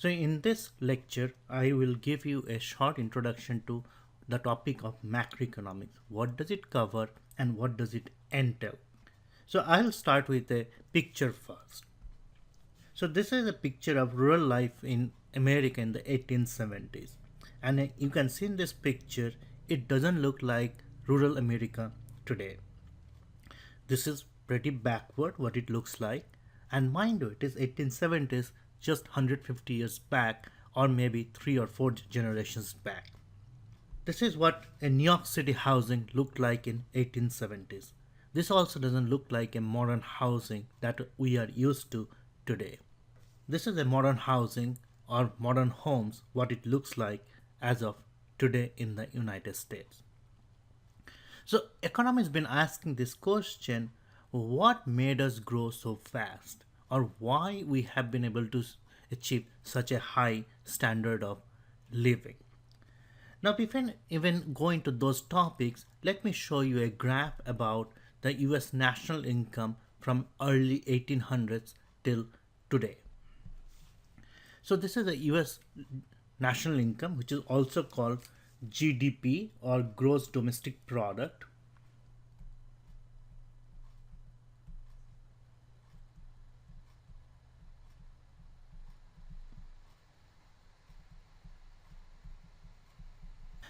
So in this lecture, I will give you a short introduction to the topic of macroeconomics. What does it cover and what does it entail? So I'll start with a picture first. So this is a picture of rural life in America in the 1870s. And you can see in this picture, it doesn't look like rural America today. This is pretty backward what it looks like. And mind you, it is 1870s, just 150 years back, or maybe 3 or 4 generations back. This is what a New York City housing looked like in 1870s. This also doesn't look like a modern housing that we are used to today. This is a modern housing or modern homes, what it looks like as of today in the United States. So economists been asking this question, what made us grow so fast, or why we have been able to achieve such a high standard of living. Now before even going to those topics, let me show you a graph about the US national income from early 1800s till today. So this is the US national income, which is also called GDP or gross domestic product.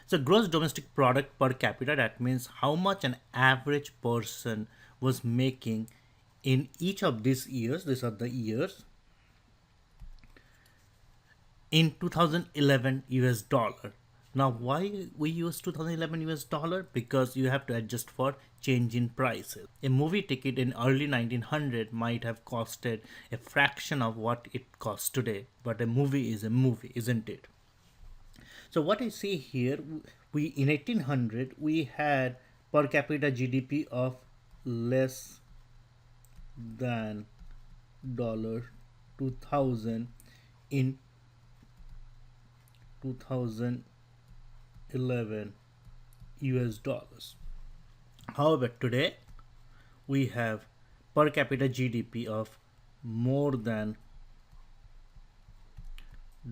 So gross domestic product per capita, that means how much an average person was making in each of these years. These are the years in 2011 US dollar. Now why we use 2011 US dollar? Because you have to adjust for change in prices. A movie ticket in early 1900 might have costed a fraction of what it costs today, but a movie is a movie, isn't it? So what I see here, we in 1800 we had per capita GDP of less than dollar 2000 in 2011 US dollars. However, today we have per capita GDP of more than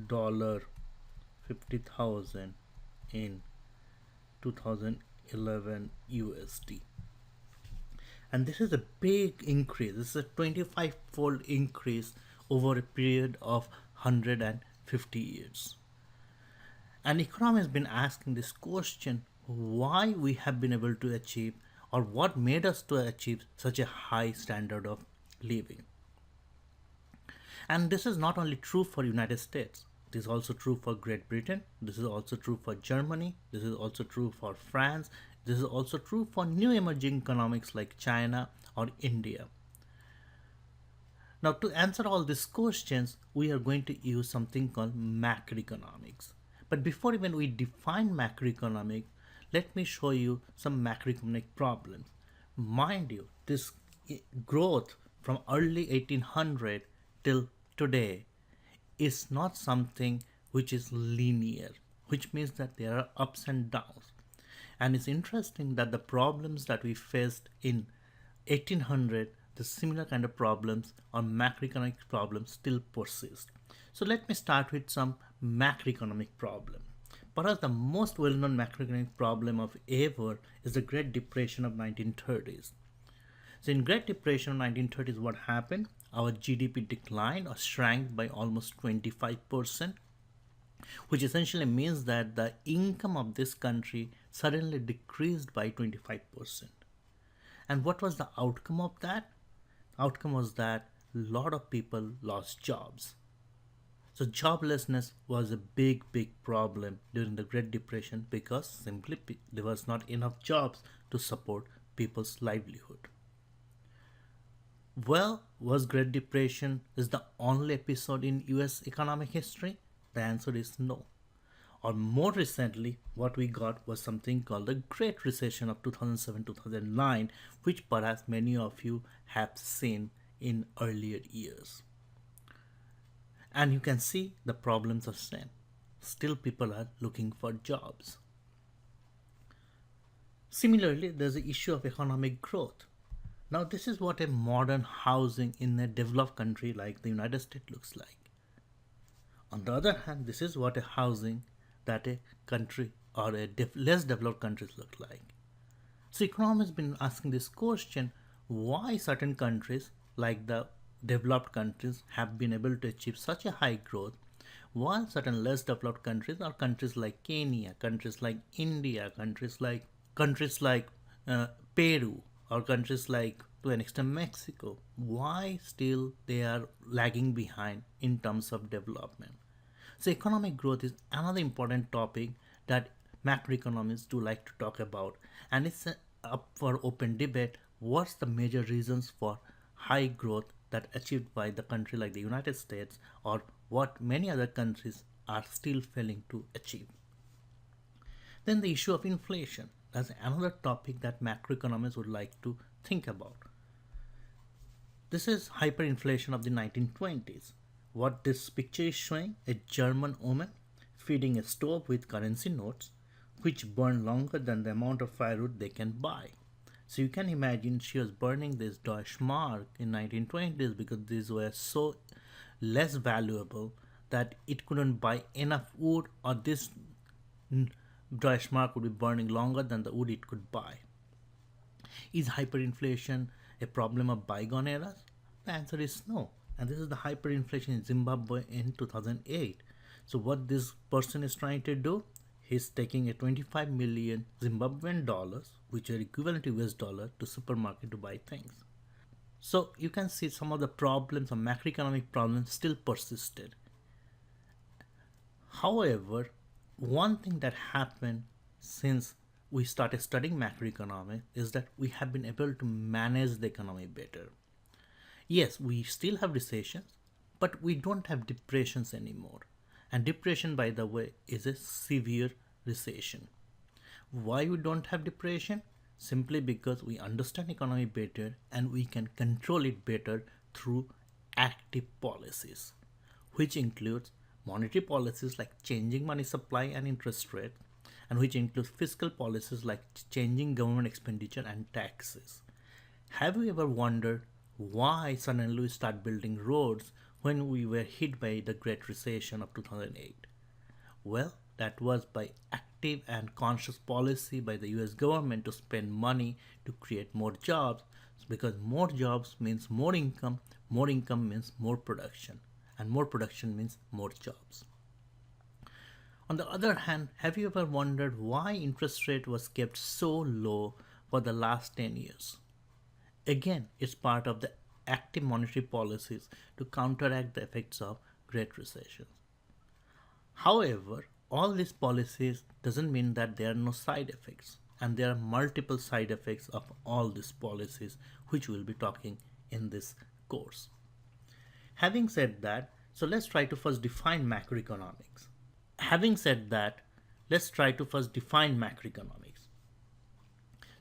dollar 50,000 in 2011 USD. And this is a big increase. This is a 25-fold increase over a period of 150 years. And economists have been asking this question, why we have been able to achieve, or what made us to achieve such a high standard of living. And this is not only true for United States. This is also true for Great Britain. This is also true for Germany. This is also true for France. This is also true for new emerging economics like China or India. Now, to answer all these questions, we are going to use something called macroeconomics. But before even we define macroeconomics, let me show you some macroeconomic problems. Mind you, this growth from early 1800 till today is not something which is linear, which means that there are ups and downs. And it's interesting that the problems that we faced in 1800, the similar kind of problems or macroeconomic problems still persist. So let me start with some macroeconomic problem. Perhaps the most well-known macroeconomic problem of ever is the Great Depression of 1930s. So in Great Depression of 1930s, what happened? Our GDP declined or shrank by almost 25%, which essentially means that the income of this country suddenly decreased by 25%. And what was the outcome of that? Outcome was that a lot of people lost jobs. So joblessness was a big problem during the Great Depression because simply there was not enough jobs to support people's livelihood. Well, was Great Depression is the only episode in US economic history? The answer is no. Or more recently, what we got was something called the Great Recession of 2007-2009, which perhaps many of you have seen in earlier years. And you can see the problems are same. Still people are looking for jobs. Similarly, there's the issue of economic growth. Now this is what a modern housing in a developed country like the United States looks like. On the other hand, this is what a housing that a country or a less developed countries look like. So economists have been asking this question: why certain countries like the developed countries have been able to achieve such a high growth, while certain less developed countries or countries like Kenya, countries like India, countries like Peru, or countries like to an extent Mexico, why still they are lagging behind in terms of development? So economic growth is another important topic that macroeconomists do like to talk about, and it's up for open debate. What's the major reasons for high growth that achieved by the country like the United States, or what many other countries are still failing to achieve? Then the issue of inflation. That's another topic that macroeconomists would like to think about. This is hyperinflation of the 1920s. What this picture is showing: a German woman feeding a stove with currency notes which burn longer than the amount of firewood they can buy. So you can imagine she was burning this Deutschmark in 1920s because these were so less valuable that it couldn't buy enough wood, or this Deutschmark would be burning longer than the wood it could buy. Is hyperinflation a problem of bygone eras? The answer is no. And this is the hyperinflation in Zimbabwe in 2008. So what this person is trying to do, he's taking a 25 million Zimbabwean dollars, which are equivalent to US dollar, to supermarket to buy things. So you can see some of the problems, some macroeconomic problems still persisted. However, one thing that happened since we started studying macroeconomics is that we have been able to manage the economy better. Yes, we still have recessions, but we don't have depressions anymore. And depression, by the way, is a severe recession. Why we don't have depression? Simply because we understand economy better and we can control it better through active policies, which includes monetary policies like changing money supply and interest rate, and which includes fiscal policies like changing government expenditure and taxes. Have you ever wondered why suddenly we start building roads when we were hit by the Great Recession of 2008? Well, that was by active and conscious policy by the US government to spend money to create more jobs, because more jobs means more income means more production, and more production means more jobs. On the other hand, have you ever wondered why interest rate was kept so low for the last 10 years? Again, it's part of the active monetary policies to counteract the effects of Great Recession. However, all these policies doesn't mean that there are no side effects, and there are multiple side effects of all these policies, which we'll be talking in this course. Having said that, so let's try to first define macroeconomics. Having said that, let's try to first define macroeconomics.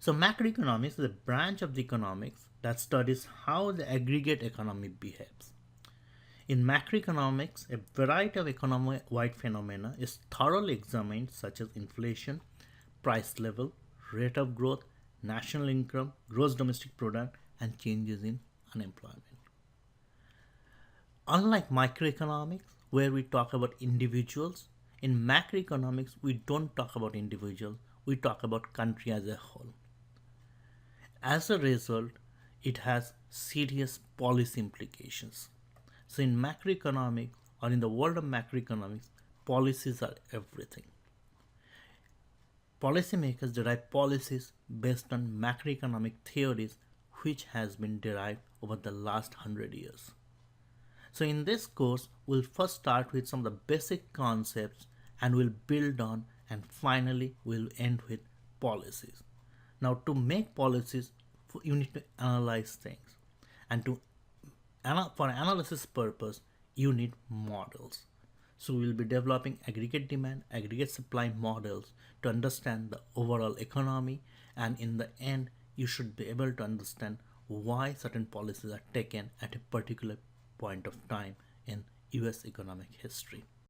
So macroeconomics is a branch of the economics that studies how the aggregate economy behaves. In macroeconomics, a variety of economy-wide phenomena is thoroughly examined, such as inflation, price level, rate of growth, national income, gross domestic product, and changes in unemployment. Unlike microeconomics, where we talk about individuals, in macroeconomics we don't talk about individuals, we talk about country as a whole. As a result, it has serious policy implications. So in macroeconomics, or in the world of macroeconomics, policies are everything. Policymakers derive policies based on macroeconomic theories which has been derived over the last 100 years. So in this course, we'll first start with some of the basic concepts and we'll build on, and finally we'll end with policies. Now to make policies, you need to analyze things, and for analysis purpose you need models. So we'll be developing aggregate demand, aggregate supply models to understand the overall economy, and in the end you should be able to understand why certain policies are taken at a particular point of time in US economic history.